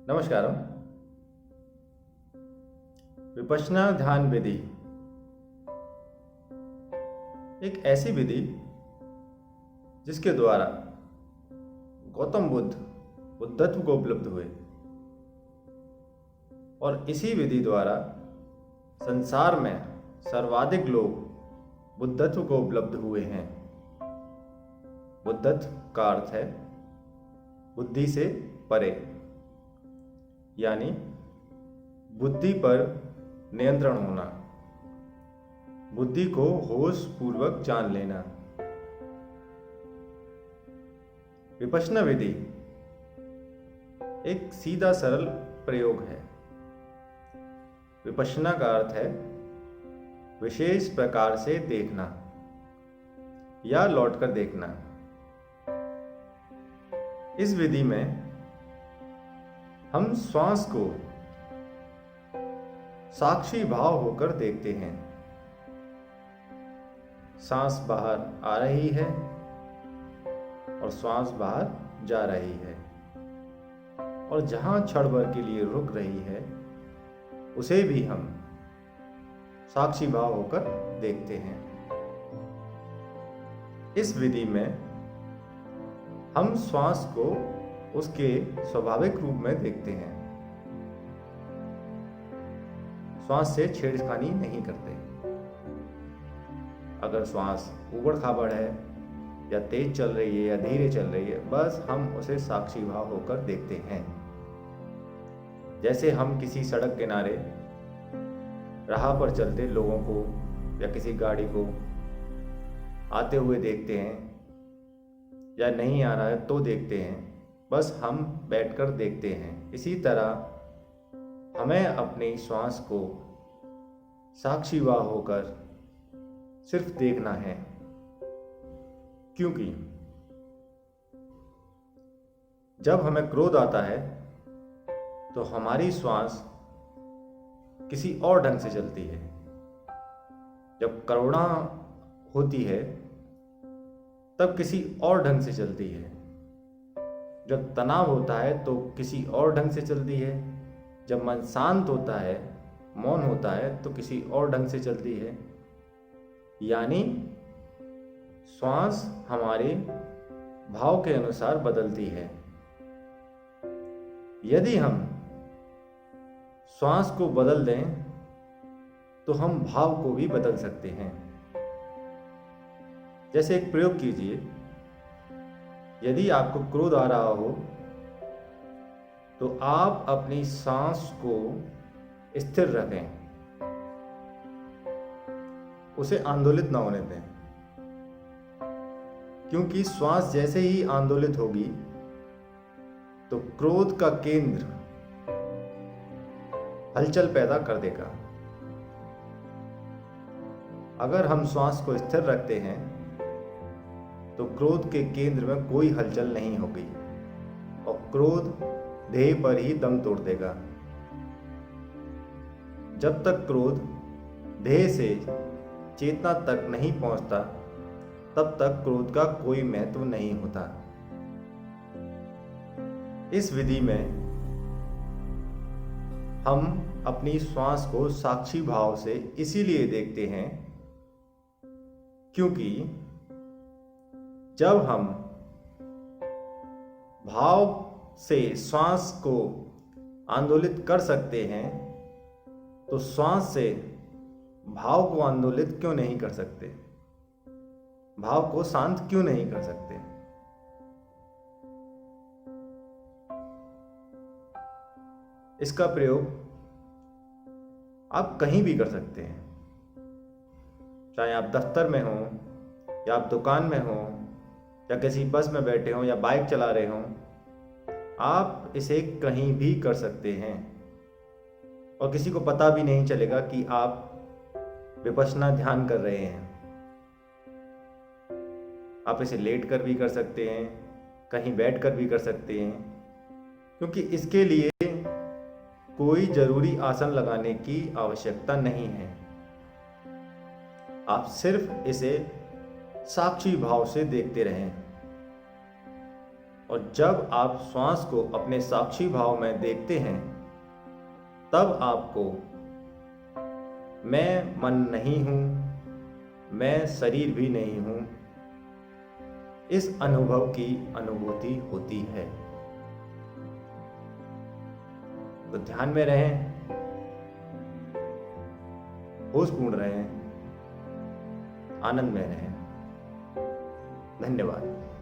नमस्कार। विपश्यना ध्यान विधि एक ऐसी विधि जिसके द्वारा गौतम बुद्ध बुद्धत्व को उपलब्ध हुए और इसी विधि द्वारा संसार में सर्वाधिक लोग बुद्धत्व को उपलब्ध हुए हैं। बुद्धत्व का अर्थ है बुद्धि से परे, यानी बुद्धि पर नियंत्रण होना, बुद्धि को होश पूर्वक जान लेना। विपश्यना विधि एक सीधा सरल प्रयोग है। विपश्यना का अर्थ है विशेष प्रकार से देखना या लौटकर देखना। इस विधि में हम श्वास को साक्षी भाव होकर देखते हैं। सांस बाहर आ रही है और श्वास बाहर जा रही है, और जहां क्षण भर के लिए रुक रही है उसे भी हम साक्षी भाव होकर देखते हैं। इस विधि में हम श्वास को उसके स्वाभाविक रूप में देखते हैं। श्वास से छेड़खानी नहीं करते। अगर श्वास ऊबड़ खाबड़ है या तेज चल रही है या धीरे चल रही है, बस हम उसे साक्षी भाव होकर देखते हैं। जैसे हम किसी सड़क किनारे राह पर चलते लोगों को या किसी गाड़ी को आते हुए देखते हैं या नहीं आ रहा है तो देखते हैं, बस हम बैठकर देखते हैं। इसी तरह हमें अपनी श्वास को साक्षी भाव होकर सिर्फ देखना है, क्योंकि जब हमें क्रोध आता है तो हमारी श्वास किसी और ढंग से चलती है। जब करुणा होती है तब किसी और ढंग से चलती है। जब तनाव होता है तो किसी और ढंग से चलती है। जब मन शांत होता है, मौन होता है, तो किसी और ढंग से चलती है। यानी श्वास हमारे भाव के अनुसार बदलती है। यदि हम श्वास को बदल दें तो हम भाव को भी बदल सकते हैं। जैसे एक प्रयोग कीजिए। यदि आपको क्रोध आ रहा हो तो आप अपनी सांस को स्थिर रखें, उसे आंदोलित ना होने दें, क्योंकि श्वास जैसे ही आंदोलित होगी तो क्रोध का केंद्र हलचल पैदा कर देगा। अगर हम श्वास को स्थिर रखते हैं तो क्रोध के केंद्र में कोई हलचल नहीं होगी और क्रोध देह पर ही दम तोड़ देगा। जब तक क्रोध देह से चेतना तक नहीं पहुंचता तब तक क्रोध का कोई महत्व नहीं होता। इस विधि में हम अपनी श्वास को साक्षी भाव से इसीलिए देखते हैं क्योंकि जब हम भाव से श्वास को आंदोलित कर सकते हैं तो श्वास से भाव को आंदोलित क्यों नहीं कर सकते? भाव को शांत क्यों नहीं कर सकते? इसका प्रयोग आप कहीं भी कर सकते हैं, चाहे आप दफ्तर में हो या आप दुकान में हो या किसी बस में बैठे हो या बाइक चला रहे हो। आप इसे कहीं भी कर सकते हैं और किसी को पता भी नहीं चलेगा कि आप विपश्यना ध्यान कर रहे हैं। आप इसे लेट कर भी कर सकते हैं, कहीं बैठ कर भी कर सकते हैं, क्योंकि इसके लिए कोई जरूरी आसन लगाने की आवश्यकता नहीं है। आप सिर्फ इसे साक्षी भाव से देखते रहें और जब आप श्वास को अपने साक्षी भाव में देखते हैं, तब आपको मैं मन नहीं हूं, मैं शरीर भी नहीं हूं, इस अनुभव की अनुभूति होती है। तो ध्यान में रहें, होशपूर्ण रहें, आनंद में रहें। धन्यवाद।